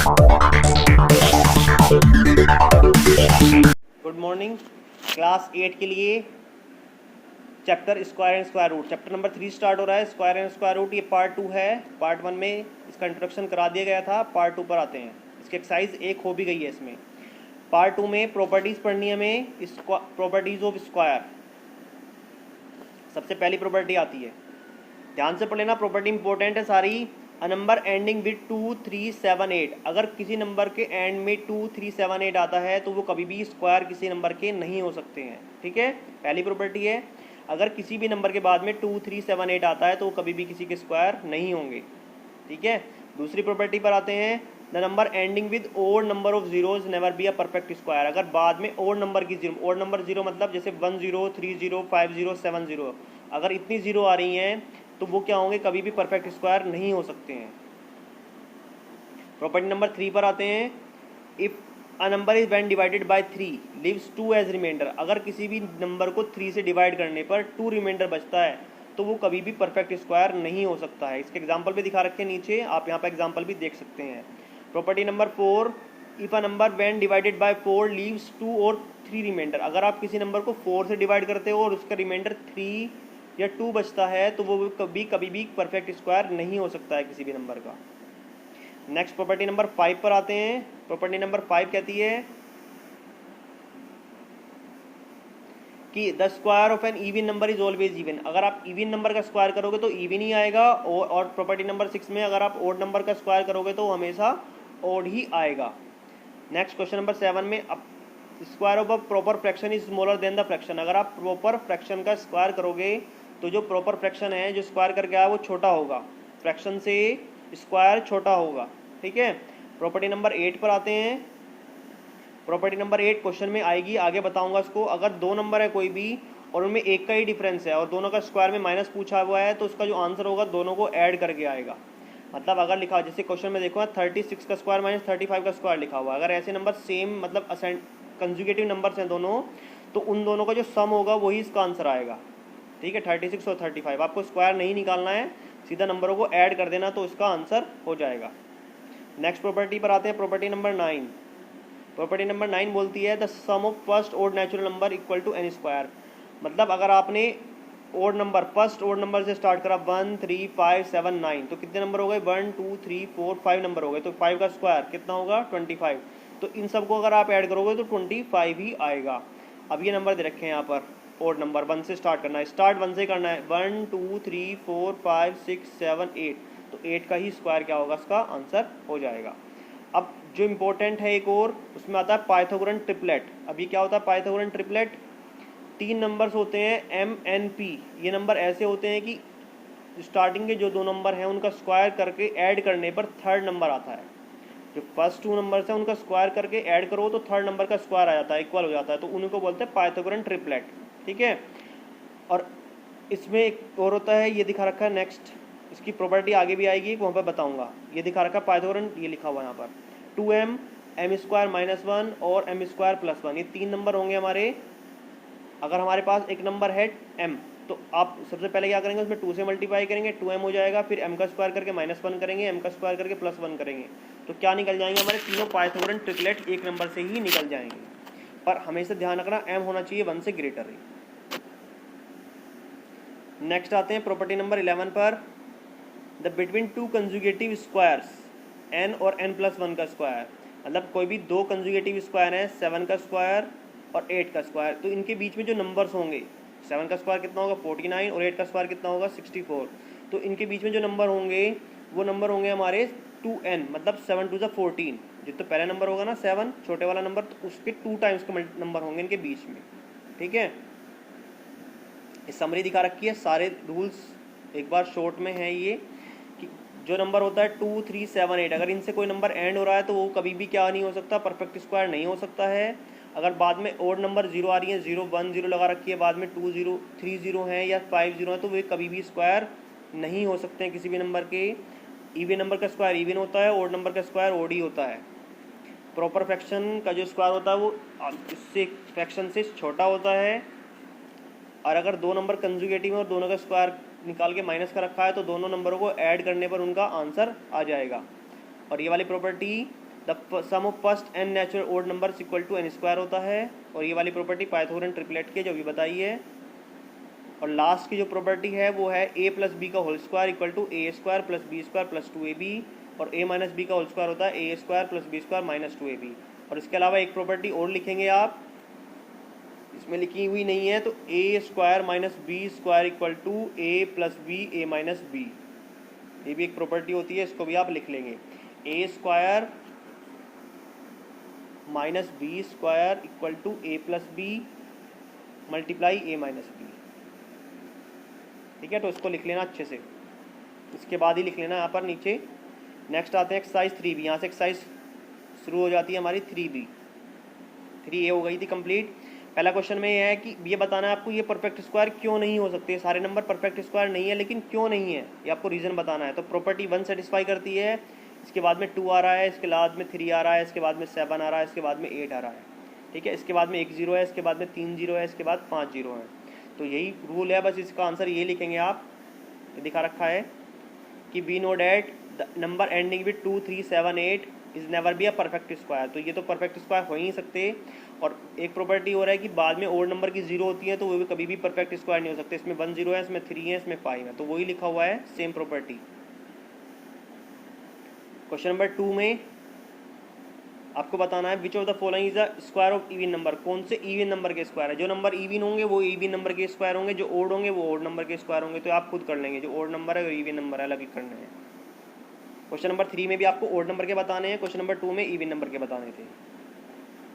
Good morning. Class 8 के लिए chapter square and square root chapter number 3 start हो रहा है। स्क्वायर एंड स्क्वायर रूट ये पार्ट 2 है। पार्ट 1 में इसका इंट्रोडक्शन करा दिया गया था। पार्ट 2 पर आते हैं। इसकी एक्सरसाइज 1 हो भी गई है। इसमें पार्ट 2 में प्रॉपर्टीज पढ़नी है हमें। प्रॉपर्टीज ऑफ स्क्वायर सबसे पहली प्रॉपर्टी आती है, ध्यान से पढ़ लेना। प्रॉपर्टी इंपॉर्टेंट है सारी। अ नंबर एंडिंग विद 2, 3, 7, 8, अगर किसी नंबर के एंड में 2, 3, 7, 8 आता है तो वो कभी भी स्क्वायर किसी नंबर के नहीं हो सकते हैं। ठीक है, पहली प्रॉपर्टी है। अगर किसी भी नंबर के बाद में 2, 3, 7, 8 आता है तो वो कभी भी किसी के स्क्वायर नहीं होंगे। ठीक है, दूसरी प्रॉपर्टी पर आते हैं। The number ending with odd number of zeros never be a perfect square. अगर बाद में ओड नंबर की जीरो, ओड नंबर जीरो मतलब जैसे 1, 0, 3, 0, 5, 0, 7, 0, अगर इतनी जीरो आ रही हैं तो वो क्या होंगे, कभी भी परफेक्ट स्क्वायर नहीं हो सकते हैं। प्रॉपर्टी नंबर 3 पर आते हैं। If a number is when divided by 3 leaves 2 as remainder. अगर किसी भी नंबर को 3 से डिवाइड करने पर 2 रिमाइंडर बचता है तो वो कभी भी परफेक्ट स्क्वायर नहीं हो सकता है। इसके एग्जाम्पल भी दिखा रखे नीचे, आप यहाँ पर एग्जाम्पल भी देख सकते हैं। Property number 4, if a number when divided bye 4 leaves 2 और 3 रिमाइंडर। अगर आप किसी नंबर को 4 से डिवाइड करते हो और उसका रिमाइंडर 3 या 2 बचता है तो वो कभी भी परफेक्ट स्क्वायर नहीं हो सकता है किसी भी नंबर का। नेक्स्ट प्रॉपर्टी नंबर 5 पर आते हैं। प्रॉपर्टी नंबर 5 कहती है कि the square of an even number is always even. अगर आप इवन नंबर का स्क्वायर करोगे तो इवन ही आएगा। और प्रॉपर्टी नंबर 6 में अगर आप ओड नंबर का स्क्वायर करोगे तो हमेशा ओड ही आएगा। नेक्स्ट क्वेश्चन नंबर 7 में, square of a proper fraction is smaller than the fraction. अगर आप प्रॉपर फ्रैक्शन का स्क्वायर करोगे तो जो प्रॉपर फ्रैक्शन है, जो स्क्वायर करके आया वो छोटा होगा, फ्रैक्शन से स्क्वायर छोटा होगा। ठीक है, प्रॉपर्टी नंबर 8 पर आते हैं। प्रॉपर्टी नंबर 8 क्वेश्चन में आएगी, आगे बताऊंगा इसको। अगर दो नंबर है कोई भी और उनमें एक का ही डिफरेंस है और दोनों का स्क्वायर में माइनस पूछा हुआ है तो उसका जो आंसर होगा दोनों को ऐड करके आएगा। मतलब अगर लिखा जैसे क्वेश्चन में देखो 36 का स्क्वायर माइनस 35 का स्क्वायर लिखा हुआ है, अगर ऐसे नंबर सेम मतलब कंजुगेटिव नंबर्स हैं दोनों, तो उन दोनों का जो सम होगा वही इसका आंसर आएगा। ठीक है, 36 और 35, आपको स्क्वायर नहीं निकालना है, सीधा नंबरों को ऐड कर देना तो इसका आंसर हो जाएगा। नेक्स्ट प्रॉपर्टी पर आते हैं। Property number 9। प्रॉपर्टी नंबर 9 बोलती है the sum of first odd natural number equal to N square. मतलब अगर आपने odd number first odd number से स्टार्ट करा 1, 3, 5, 7, 9, तो कितने नंबर हो गए, 1, 2, 3, 4, 5 नंबर हो गए। तो 5 का स्क्वायर कितना होगा, 25। तो इन सबको अगर आप ऐड करोगे तो 25 ही आएगा। अब ये नंबर दे रखे हैं यहाँ पर, ओड नंबर 1 से स्टार्ट करना है, स्टार्ट 1 से करना है। 1, 2, 3, 4, 5, 6, 7, 8, तो 8 का ही स्क्वायर क्या होगा, इसका आंसर हो जाएगा। अब जो इम्पोर्टेंट है एक और, उसमें आता है पाइथागोरन ट्रिपलेट। अब ये क्या होता है पाइथागोरन ट्रिपलेट, 3 नंबर्स होते हैं M, N, P। ये नंबर ऐसे होते हैं कि स्टार्टिंग के जो दो नंबर हैं उनका स्क्वायर करके ऐड करने पर थर्ड नंबर आता है। जो फर्स्ट 2 नंबर्स हैं उनका स्क्वायर करके ऐड करो तो थर्ड नंबर का स्क्वायर आ जाता है, इक्वल हो जाता है, तो उनको बोलते हैं पाइथागोरन ट्रिपलेट। ठीक है, और इसमें एक और होता है, ये दिखा रखा है नेक्स्ट, इसकी प्रॉपर्टी आगे भी आएगी वहाँ पर बताऊंगा। ये दिखा रखा है पाइथागोरन, ये लिखा हुआ है यहाँ पर 2m, m स्क्वायर माइनस 1 और m स्क्वायर प्लस 1, ये 3 नंबर होंगे हमारे। अगर हमारे पास एक नंबर है m, तो आप सबसे पहले क्या करेंगे, उसमें 2 से मल्टीप्लाई करेंगे, 2m हो जाएगा, फिर m का स्क्वायर करके माइनस 1 करेंगे, m का स्क्वायर करके प्लस 1 करेंगे, तो क्या निकल जाएंगे हमारे तीनों पाइथागोरन ट्रिपलेट एक नंबर से ही निकल जाएंगे। पर हमेशा ध्यान रखना m होना चाहिए 1 से ग्रेटर ही। नेक्स्ट आते हैं प्रॉपर्टी नंबर 11 पर। The between 2 conjugative squares n और n प्लस 1 का स्क्वायर, मतलब कोई भी 2 कंजुगेटिव स्क्वायर हैं, 7 का स्क्वायर और 8 का स्क्वायर, तो इनके बीच में जो नंबर्स होंगे, 7 का स्क्वायर कितना होगा 49 और 8 का स्क्वायर कितना होगा 64, तो इनके बीच में जो नंबर होंगे वो नंबर होंगे हमारे 2n, मतलब 7 2 14। जो तो पहला नंबर होगा ना 7 छोटे वाला नंबर, तो उसके 2 टाइम्स के नंबर होंगे इनके बीच में। ठीक है, इस समरी दिखा रखी है, सारे रूल्स एक बार शॉर्ट में है ये कि जो नंबर होता है 2, 3, 7, 8, अगर इनसे कोई नंबर एंड हो रहा है तो वो कभी भी क्या नहीं हो सकता, परफेक्ट स्क्वायर नहीं हो सकता है। अगर बाद में ओड नंबर 0 आ रही है, 0, 1, 0 लगा रखी है, बाद में 2, 0, 3, 0 है या 5, 0 है, तो वे कभी भी स्क्वायर नहीं हो सकते हैं किसी भी नंबर के। इवन नंबर का स्क्वायर इवन होता है, ओड नंबर का स्क्वायर ओड ही होता है। प्रॉपर फ्रैक्शन का जो स्क्वायर होता है वो इससे फ्रैक्शन से छोटा होता है। और अगर दो नंबर कंजुगेटिव है और दोनों का स्क्वायर निकाल के माइनस का रखा है तो दोनों नंबरों को ऐड करने पर उनका आंसर आ जाएगा। और ये वाली property the sum of first N natural odd number equal to N square होता है, और ये वाली प्रॉपर्टी पाइथागोरन ट्रिपलेट की जो भी बताई है। और लास्ट की जो प्रॉपर्टी है वो है ए प्लस बी का whole square equal to a square plus b square plus 2ab, और ए माइनस बी का होल स्क्वायर होता है a square plus b square minus 2ab। और इसके अलावा एक प्रॉपर्टी और लिखेंगे आप, इसमें लिखी हुई नहीं है, तो a square minus b square equal to a plus b a minus b, ये भी एक प्रॉपर्टी होती है, इसको भी आप लिख लेंगे। A square minus b square equal to a plus b multiply a minus b. ठीक है, तो इसको लिख लेना अच्छे से, इसके बाद ही लिख लेना यहाँ पर नीचे। नेक्स्ट आते हैं एक्सरसाइज 3b। यहाँ से एक्सरसाइज शुरू हो जाती है हमारी 3b। 3a हो गई थी कंप्लीट। पहला क्वेश्चन में ये है कि ये बताना है आपको ये परफेक्ट स्क्वायर क्यों नहीं हो सकते, सारे नंबर परफेक्ट स्क्वायर नहीं है, लेकिन क्यों नहीं है ये आपको रीज़न बताना है। तो प्रॉपर्टी 1 सेटिस्फाई करती है, इसके बाद में 2 आ रहा है, इसके बाद में 3 आ रहा है, इसके बाद में 7 आ रहा है, इसके बाद में 8 आ रहा है। ठीक है, इसके बाद में 1 0 है, इसके बाद में 3 0 है, इसके बाद 5 0 है। तो यही रूल है, बस इसका आंसर ये लिखेंगे आप। दिखा रखा है कि we know that the number ending with 2 3 7 8 is never be a perfect square. तो ये तो परफेक्ट स्क्वायर हो ही नहीं सकते। और एक प्रॉपर्टी हो रहा है कि बाद में ओड नंबर की 0 होती है, तो वो भी कभी भी परफेक्ट स्क्वायर नहीं हो सकते। इसमें 1 0 है, इसमें 3 है, इसमें 5 है, तो वही लिखा हुआ है सेम प्रॉपर्टी। क्वेश्चन नंबर 2 में आपको बताना है which of the following is the square of even number. कौन से इवन नंबर के स्क्वायर है? जो नंबर इवन होंगे वो इवन नंबर के स्क्वायर होंगे, जो ओड होंगे वो ओड नंबर के स्क्वायर होंगे। तो आप खुद कर लेंगे, जो ओड नंबर है और इवन नंबर है अलग करने हैं। क्वेश्चन नंबर 3 में भी आपको ओड नंबर के बताने हैं, क्वेश्चन नंबर 2 में इवन नंबर के बताने थे।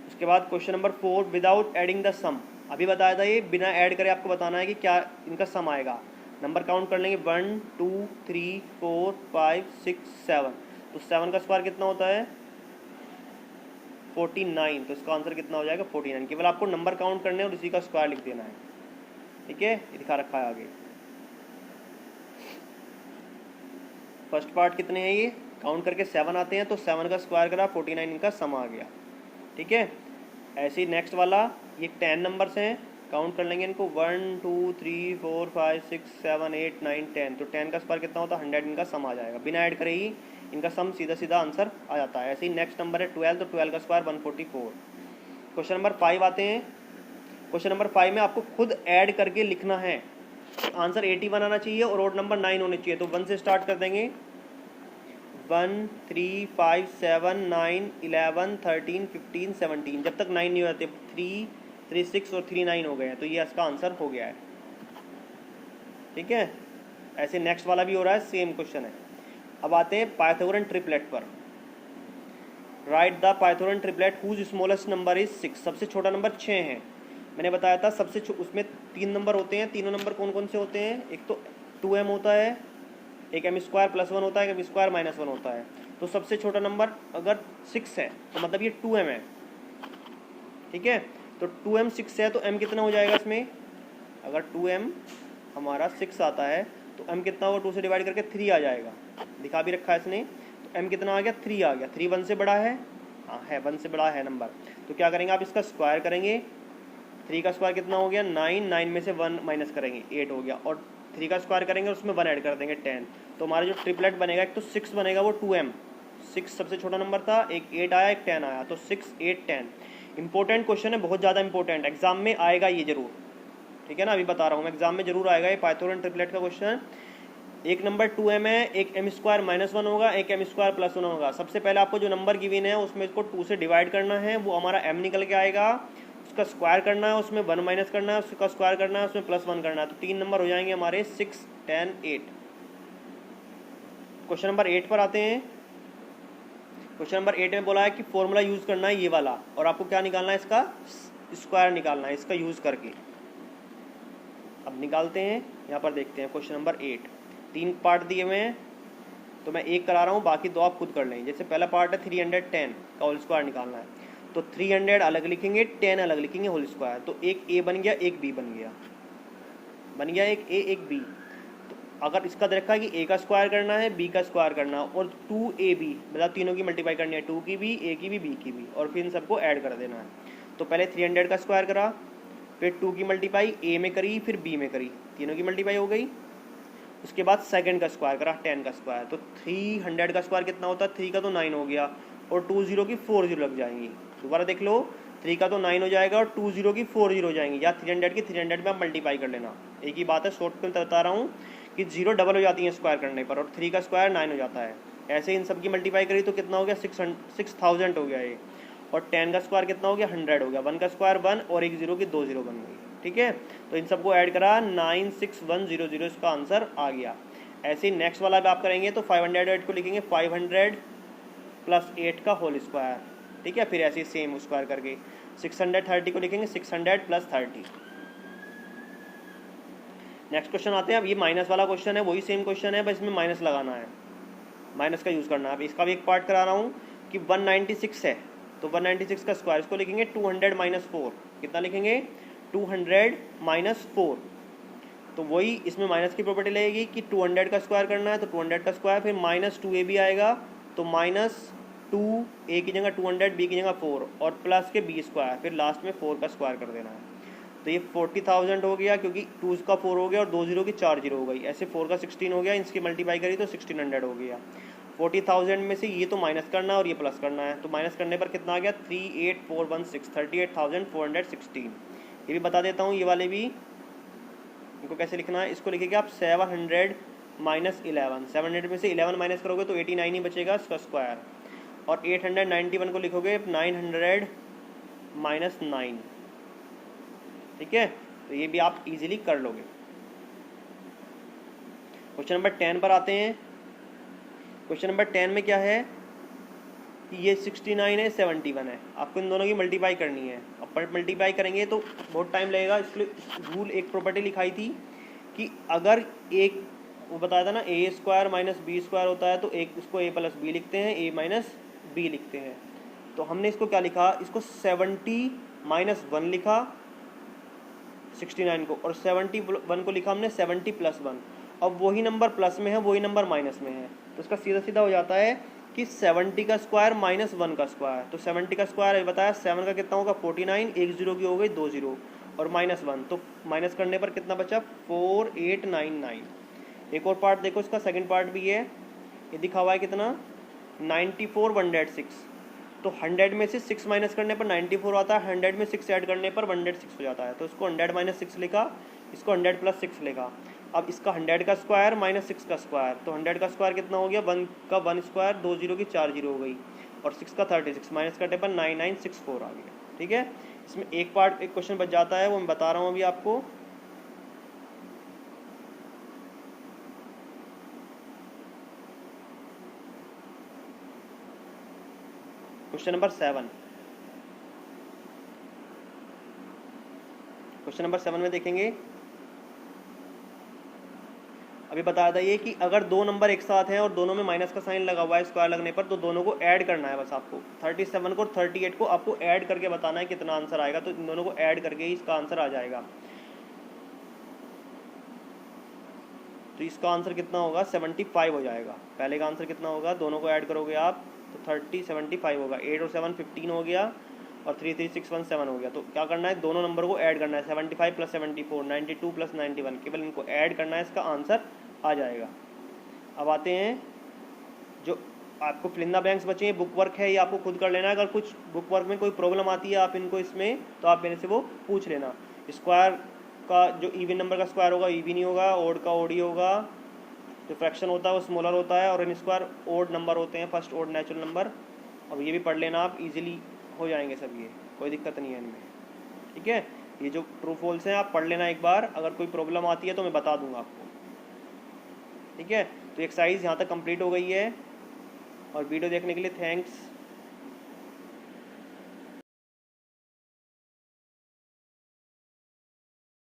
उसके बाद question number 4 without adding the sum. अभी बताया था ये बिना ऐड करे आपको बताना है कि क्या इनका सम आएगा। नंबर काउंट कर लेंगे 1 2 3 4 5 6 7। तो 7 का स्क्वायर कितना होता है? 49। तो इसका आंसर कितना हो जाएगा? 49। केवल आपको नंबर काउंट करने और इसी का स्क्वायर लिख देना है। ठीक है, ये दिखा रखा है आगे। फर्स्ट पार्ट कितने हैं ये काउंट करके 7 आते हैं, तो 7 का स्क्वायर करा 49, इनका सम आ गया। ठीक है, ऐसे ही नेक्स्ट वाला ये 10 नंबर्स हैं, काउंट कर लेंगे इनको 1 2 3 4 5 6 7 8 9 10। तो 10 का स्क्वायर कितना होता है? 100, इनका सम आ जाएगा। बिना ऐड करे ही इनका सम सीधा सीधा आंसर आ जाता है। ऐसे ही नेक्स्ट नंबर है 12, तो 12 का स्क्वायर 144। क्वेश्चन नंबर 5 आते हैं। क्वेश्चन नंबर 5 में आपको खुद ऐड करके लिखना है। आंसर 81 आना चाहिए और ओड नंबर 9 होने चाहिए। तो 1 से स्टार्ट कर देंगे। 1 3 5 7 9 11 13 15 17। जब तक 9 नहीं हो जाते 3 3 6 और 3 9 हो गए हैं, तो ये इसका आंसर हो गया है। ठीक है, ऐसे नेक्स्ट वाला भी हो रहा है, सेम क्वेश्चन है। अब आते हैं पाइथागोरन ट्रिपलेट पर। Write the Pythagorean triplet whose smallest number is 6। सबसे छोटा नंबर 6 है। मैंने बताया था सबसे उसमें 3 नंबर होते हैं। तीनों नंबर कौन कौन से होते हैं? एक तो 2m होता है, एक m स्क्वायर प्लस 1 होता है, एक m स्क्वायर माइनस 1 होता है। तो सबसे छोटा नंबर अगर 6 है तो मतलब ये 2m है। ठीक है, तो 2m 6 है, तो m कितना हो जाएगा इसमें? अगर 2m हमारा 6 आता है तो m कितना होगा? 2 से डिवाइड करके 3 आ जाएगा। दिखा भी रखा है इसने। तो m कितना आ गया? 3 आ गया। 3 1 से बड़ा है? हाँ है, 1 से बड़ा है नंबर। तो क्या करेंगे आप? इसका स्क्वायर करेंगे। 3 का स्क्वायर कितना हो गया? 9। 9 में से 1 माइनस करेंगे 8 हो गया। और 3 का स्क्वायर करेंगे और उसमें 1 ऐड कर देंगे 10। तो हमारा जो ट्रिपलेट बनेगा, एक तो 6 बनेगा वो 2m। 6 सबसे छोटा नंबर था, एक 8 आया, एक 10 आया, तो 6 8 10। इंपॉर्टेंट क्वेश्चन है, बहुत ज़्यादा इंपॉर्टेंट, एग्जाम में आएगा ये जरूर। ठीक है ना, अभी बता रहा हूँ मैं, एग्जाम में जरूर आएगा ये पाइथागोरन ट्रिपलेट का क्वेश्चन। एक नंबर 2m है, एक m स्क्वायर माइनस 1 होगा, एक m स्क्वायर प्लस 1 होगा। सबसे पहले आपको जो नंबर गिवन है उसमें इसको 2 से डिवाइड करना है, वो हमारा m निकल के आएगा। उसका स्क्वायर करना है, उसमें 1 माइनस करना है, उसका स्क्वायर करना है, उसमें प्लस 1 करना है। तो 3 नंबर हो जाएंगे हमारे 6 10 8। क्वेश्चन नंबर 8 पर आते हैं। क्वेश्चन नंबर 8 में बोला है कि फॉर्मूला यूज करना है ये वाला, और आपको क्या निकालना है? इसका स्क्वायर निकालना है, इसका यूज करके। अब निकालते हैं, यहाँ पर देखते हैं क्वेश्चन नंबर 8। 3 पार्ट दिए हुए हैं, तो मैं एक करा रहा हूँ, बाकी 2 आप खुद कर लेंगे। जैसे पहला पार्ट है 310 का होल स्क्वायर निकालना है, तो 300 अलग लिखेंगे, 10 अलग लिखेंगे होल स्क्वायर। तो एक a बन गया, एक b बन गया, एक a एक b। तो अगर इसका देखा है कि a का स्क्वायर करना है, b का स्क्वायर करना है, और 2ab मतलब तीनों की मल्टीप्लाई करनी है, 2 की भी, a की भी, b की भी, और फिर इन सबको ऐड कर देना है। तो पहले 300 का स्क्वायर करा, फिर 2 की मल्टीप्लाई a में करी, फिर b में करी, तीनों की मल्टीप्लाई हो गई। उसके बाद सेकंड का स्क्वायर करा, 10 का स्क्वायर। तो 300 का स्क्वायर कितना होता है? 3 का तो 9 हो गया, और 2 0 की 4 0 लग जाएंगी। दोबारा देख लो, 3 का तो 9 हो जाएगा और 2 0 की 4 0 हो जाएंगी, या 300 की 300 में आप मल्टीप्लाई कर लेना। एक ही बात है, शॉर्ट में बता रहा हूँ कि 0 डबल हो जाती है स्क्वायर करने पर, और 3 का स्क्वायर 9 हो जाता है। ऐसे इन सब की मल्टीप्लाई करी तो कितना हो गया, 6000 हो गया ये। और 10 का स्क्वायर कितना हो गया, 100 हो गया। 1 का स्क्वायर 1 और एक 0 की 2 0 बन गई। ठीक है, तो इन सबको ऐड करा 96100, इसका आंसर आ गया। ऐसे ही नेक्स्ट वाला भी आप करेंगे तो 508 को लिखेंगे 500 प्लस 8 का होल स्क्वायर। ठीक है, फिर ऐसे ही सेम स्क्वायर करके 630 को लिखेंगे 600 प्लस 30। नेक्स्ट क्वेश्चन आते हैं। अब ये माइनस वाला क्वेश्चन है, वही सेम क्वेश्चन है, बस इसमें माइनस लगाना है, माइनस का यूज़ करना है। अब इसका भी एक पार्ट करा रहा हूँ कि 196 है, तो 196 का स्क्वायर, इसको लिखेंगे 200 माइनस 4। कितना लिखेंगे, 200 माइनस 4। तो वही इसमें माइनस की प्रॉपर्टी लगेगी कि 200 का स्क्वायर करना है, तो 200 का स्क्वायर, फिर माइनस 2a भी आएगा, तो माइनस 2 a की जगह 200, b की जगह 4, और प्लस के b स्क्वायर, फिर लास्ट में 4 का स्क्वायर कर देना है। तो ये 40,000 हो गया, क्योंकि 2 का 4 हो गया और 2 0 की 4 0 हो गई। ऐसे 4 का 16 हो गया, इसकी मल्टीप्लाई करी तो 1600 हो गया। 40,000 में से ये तो माइनस करना है और ये प्लस करना है, तो माइनस करने पर कितना आ गया, 38416, 38,416। ये भी बता देता हूँ, ये वाले भी इनको कैसे लिखना है। इसको लिखेंगे आप 700 माइनस 11, 700 में से 11 माइनस करोगे तो 89 ही बचेगा इसका स्क्वायर। और 891 को लिखोगे 900 माइनस 9। ठीक है, तो ये भी आप इजीली कर लोगे। क्वेश्चन नंबर 10 पर आते हैं। क्वेश्चन नंबर 10 में क्या है कि ये 69 है, 71 है, आपको इन दोनों की मल्टीप्लाई करनी है। अब मल्टीप्लाई करेंगे तो बहुत टाइम लगेगा, इसलिए रूल एक प्रॉपर्टी लिखाई थी कि अगर एक वो बताया था ना, ए स्क्वायर माइनस बी स्क्वायर होता है, तो एक उसको ए प्लस बी लिखते हैं, ए माइनस बी लिखते हैं। तो हमने इसको क्या लिखा, इसको 70 माइनस 1 लिखा 69 को, और 71 को लिखा हमने 70 प्लस 1। अब वही नंबर प्लस में है, वही नंबर माइनस में है, तो इसका सीधा सीधा हो जाता है कि 70 का स्क्वायर माइनस 1 का स्क्वायर। तो 70 का स्क्वायर बताया, 7 का कितना होगा 49, एक 0 की हो गई 2 0, और माइनस 1, तो माइनस करने पर कितना बचा 4899। एक और पार्ट देखो, इसका सेकंड पार्ट भी है, ये दिखा हुआ है कितना 94,106। तो 100 में से 6 माइनस करने पर 94 आता है, 100 में 6 ऐड करने पर 106 हो जाता है। तो इसको 100 माइनस 6 लिखा, इसको 100 प्लस 6 लिखा। अब इसका 100 का स्क्वायर माइनस 6 का स्क्वायर, तो 100 का स्क्वायर कितना हो गया, 1 का 1 स्क्वायर, 2 0 की 4 0 हो गई, और 6 का 36, माइनस करने पर 9964 आ गया। ठीक है, इसमें एक पार्ट एक क्वेश्चन बच जाता है, वो मैं बता रहा हूँ अभी आपको। क्वेश्चन नंबर 7, क्वेश्चन नंबर 7 में देखेंगे, अभी बताया था ये कि अगर दो नंबर एक साथ हैं और दोनों में माइनस का साइन लगा हुआ है स्क्वायर लगने पर, तो दोनों को ऐड करना है बस आपको। 37 को और 38 को आपको ऐड करके बताना है कितना आंसर आएगा, तो इन दोनों को ऐड करके ही इसका आंसर आ जाएगा। तो इसका आंसर कितना होगा 75 हो जाएगा। पहले का आंसर कितना होगा, दोनों को ऐड करोगे आप तो 75 होगा। 8 और 7 15 हो गया, और 3 3 6 1 7 हो गया। तो क्या करना है, दोनों नंबर को ऐड करना है, 75 प्लस 74, 92 प्लस 91, केवल इनको ऐड करना है, इसका आंसर आ जाएगा। अब आते हैं, जो आपको फिलिंदा ब्लैंक्स बचे हैं, बुक वर्क है, ये आपको खुद कर लेना है। अगर कुछ बुक वर्क में कोई प्रॉब्लम आती है आप इनको इसमें, तो आप मेरे से वो पूछ लेना। स्क्वायर का जो इवन नंबर का स्क्वायर होगा इवन ही होगा, ओड का ओड ही होगा, जो फ्रैक्शन होता है वो स्मॉलर होता है, और इन स्क्वायर ओड नंबर होते हैं, फर्स्ट ओड नेचुरल नंबर। अब ये भी पढ़ लेना आप, इजीली हो जाएंगे सब, ये कोई दिक्कत नहीं है इनमें। ठीक है, ये जो ट्रू फॉल्स हैं आप पढ़ लेना एक बार, अगर कोई प्रॉब्लम आती है तो मैं बता दूंगा आपको। ठीक है, तो एक्सरसाइज यहाँ तक कंप्लीट हो गई है, और वीडियो देखने के लिए थैंक्स।